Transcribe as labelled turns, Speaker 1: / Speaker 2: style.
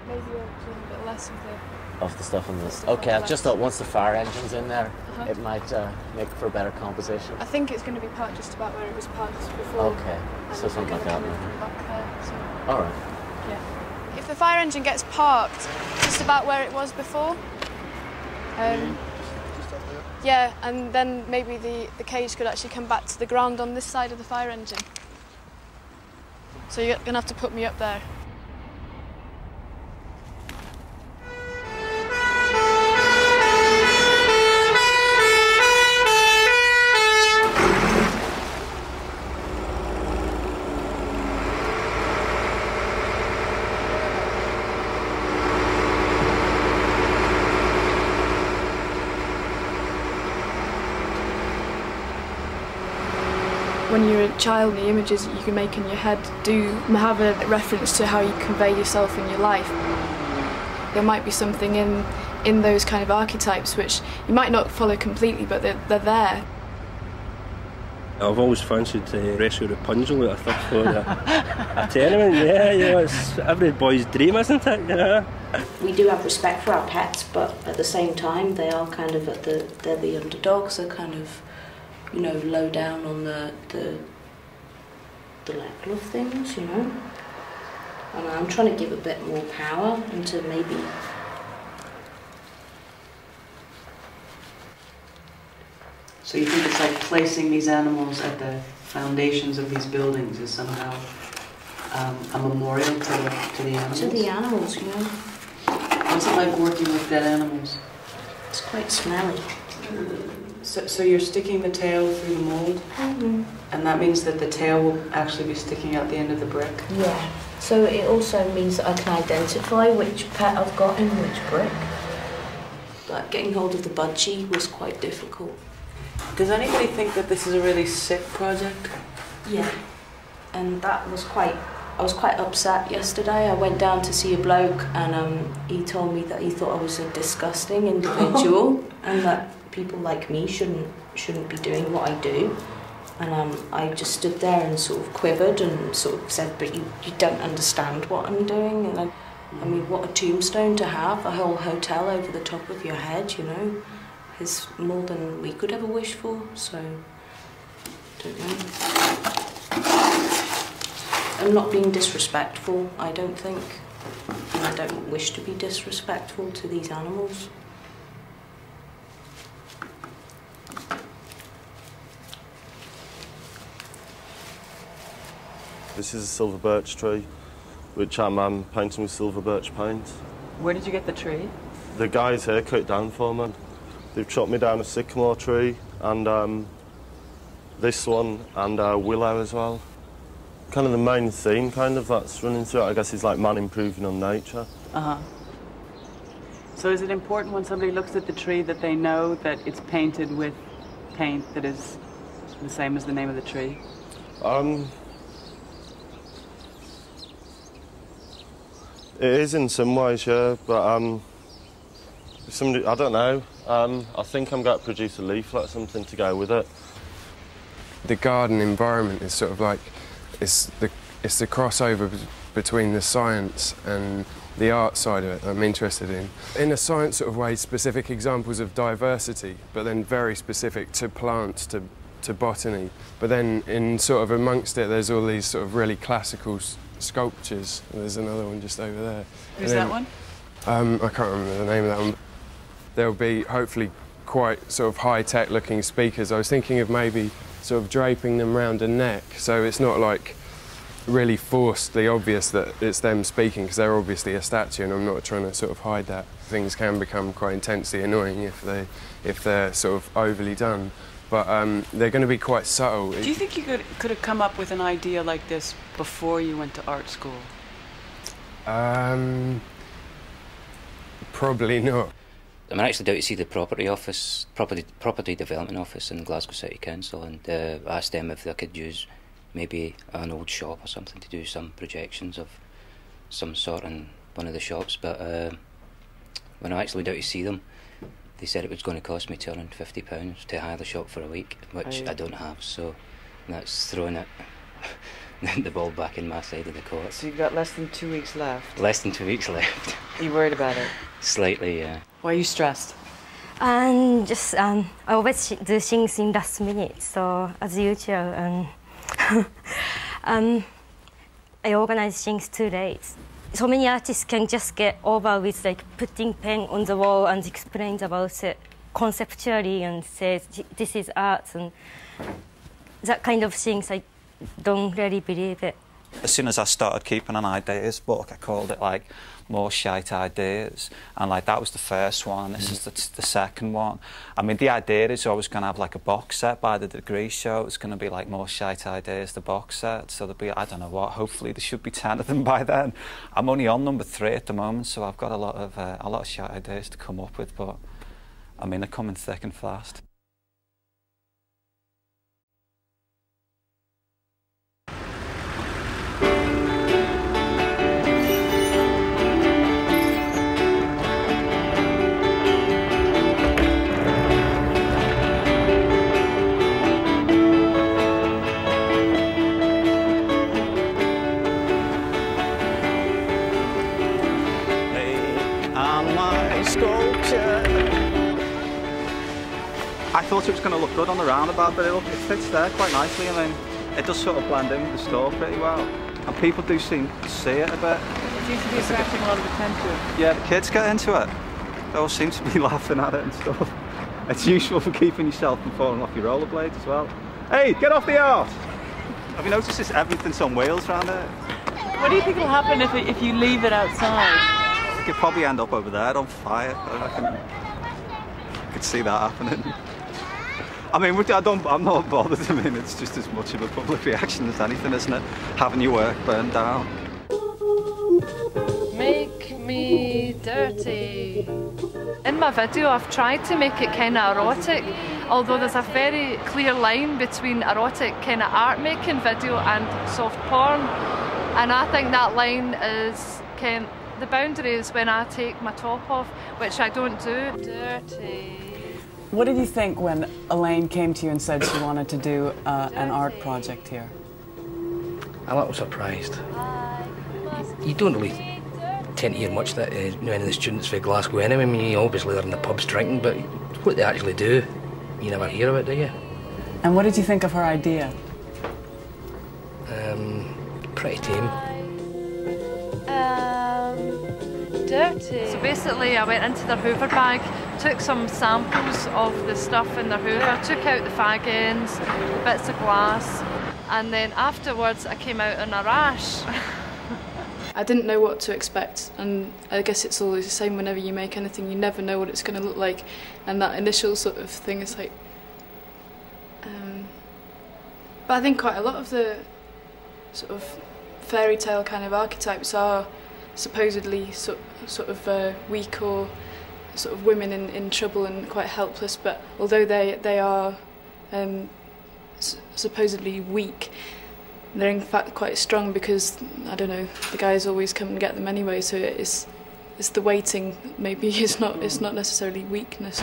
Speaker 1: maybe a little bit less of the...
Speaker 2: Of the stuff on this. Okay, I just thought once the fire engine's in there, it might make for a better composition.
Speaker 1: I think it's going to be parked just about where it was parked before.
Speaker 2: Okay, so something like that.
Speaker 1: Back there, so.
Speaker 2: All right.
Speaker 1: Yeah. If the fire engine gets parked just about where it was before, yeah, and then maybe the cage could actually come back to the ground on this side of the fire engine. So you're going to have to put me up there. When you're a child, the images that you can make in your head do have a reference to how you convey yourself in your life. There might be something in those kind of archetypes which you might not follow completely, but they're there.
Speaker 3: I've always fancied Rescue Rapunzel at a third floor a tenement. Yeah, it's every boy's dream, isn't it? Yeah.
Speaker 4: We do have respect for our pets, but at the same time, they are kind of they're the underdogs. They're kind of, you know, low down on the level of things, you know. And I'm trying to give a bit more power into maybe.
Speaker 5: So you think it's like placing these animals at the foundations of these buildings is somehow a memorial to the animals?
Speaker 4: To the animals, you know.
Speaker 5: What's it like working with dead animals?
Speaker 4: It's quite smelly.
Speaker 5: So you're sticking the tail through the mould, and that means that the tail will actually be sticking out the end of the brick?
Speaker 4: Yeah. So it also means that I can identify which pet I've got in which brick. But getting hold of the budgie was quite difficult.
Speaker 5: Does anybody think that this is a really sick project?
Speaker 4: Yeah. And that was I was quite upset yesterday. I went down to see a bloke and he told me that he thought I was a disgusting individual and that people like me shouldn't be doing what I do. And I just stood there and sort of quivered and sort of said, but you don't understand what I'm doing. And I mean, what a tombstone to have, a whole hotel over the top of your head, you know, is more than we could ever wish for, so, don't know. I'm not being disrespectful, I don't think. And I don't wish to be disrespectful to these animals.
Speaker 6: This is a silver birch tree, which I'm painting with silver birch paint.
Speaker 5: Where did you get the tree?
Speaker 6: The guys here cut it down for me. They've chopped me down a sycamore tree, and this one, and willow as well. Kind of the main theme, kind of, that's running through it, I guess, is like man improving on nature.
Speaker 5: So is it important when somebody looks at the tree that they know that it's painted with paint that is the same as the name of the tree?
Speaker 6: It is in some ways, yeah, but somebody, I don't know. I think I'm going to produce a leaflet or something to go with it.
Speaker 7: The garden environment is sort of like, it's the crossover between the science and the art side of it I'm interested in. In a science sort of way, specific examples of diversity, but then very specific to plants, to botany. But then in sort of amongst it, there's all these sort of really classical sculptures. There's another one just over there.
Speaker 5: Who's that one?
Speaker 7: I can't remember the name of that one. There'll be hopefully quite sort of high-tech looking speakers. I was thinking of maybe sort of draping them round a neck, so it's not like really forcedly obvious that it's them speaking, because they're obviously a statue and I'm not trying to sort of hide that. Things can become quite intensely annoying if they're sort of overly done, but they're going to be quite subtle.
Speaker 5: Do you think you could have come up with an idea like this before you went to art school?
Speaker 7: Probably not.
Speaker 8: I mean, I actually down to see the property development office in Glasgow City Council, and asked them if they could use maybe an old shop or something to do some projections of some sort in one of the shops. But when I actually went out to see them, they said it was going to cost me £250 to hire the shop for a week, which I don't have. So that's throwing it the ball back in my side of the court.
Speaker 5: So you've got less than 2 weeks left.
Speaker 8: Less than 2 weeks left.
Speaker 5: Are you worried about it?
Speaker 8: Slightly, yeah.
Speaker 5: Why are you stressed?
Speaker 9: And just I always do things in last minute, so as usual, I organize things too late. So many artists can just get over with like putting pen on the wall and explain about it conceptually and says this is art, and that kind of things I don't really believe it.
Speaker 10: As soon as I started keeping an ideas book, I called it like More Shite Ideas, and like that was the first one. This is the second one. I mean, the idea is I was going to have like a box set by the degree show. It's going to be like More Shite Ideas, the box set. So there'll be, I don't know what, hopefully there should be 10 of them by then. I'm only on number 3 at the moment, so I've got a lot of shite ideas to come up with, but I mean, they're coming thick and fast.
Speaker 11: I thought it was going to look good on the roundabout, but it fits there quite nicely. I mean, it does sort of blend in with the store pretty well. And people do seem to see it a bit.
Speaker 5: It seems to be attracting a lot of attention.
Speaker 11: Yeah, the kids get into it. They all seem to be laughing at it and stuff. It's useful for keeping yourself from falling off your rollerblades as well. Hey, get off the arse! Have you noticed this? Everything's on wheels around here?
Speaker 5: What do you think will happen if you leave it outside?
Speaker 11: It could probably end up over there on fire. I could see that happening. I mean, I'm not bothered. I mean, it's just as much of a public reaction as anything, isn't it? Having your work burned down.
Speaker 12: Make me dirty. In my video, I've tried to make it kind of erotic, although there's a very clear line between erotic kind of art making video and soft porn. And I think that line is the boundary is when I take my top off, which I don't do. Dirty.
Speaker 5: What did you think when Elaine came to you and said she wanted to do an art project here?
Speaker 13: I'm a little surprised. You don't really tend to hear much that any of the students for Glasgow anyway. I mean, obviously they're in the pubs drinking, but what they actually do, you never hear of it, do you?
Speaker 5: And what did you think of her idea?
Speaker 13: Pretty tame.
Speaker 12: Dirty. So basically I went into their Hoover bag, took some samples of the stuff in their Hoover, took out the fag ends, the bits of glass, and then afterwards I came out in a rash.
Speaker 1: I didn't know what to expect, and I guess it's always the same whenever you make anything, you never know what it's going to look like, and that initial sort of thing is like... but I think quite a lot of the sort of fairy tale kind of archetypes are supposedly sort of weak or sort of women in trouble and quite helpless, but although they are supposedly weak, they're in fact quite strong because, I don't know, the guys always come and get them anyway, so it's the waiting maybe it's not necessarily weakness.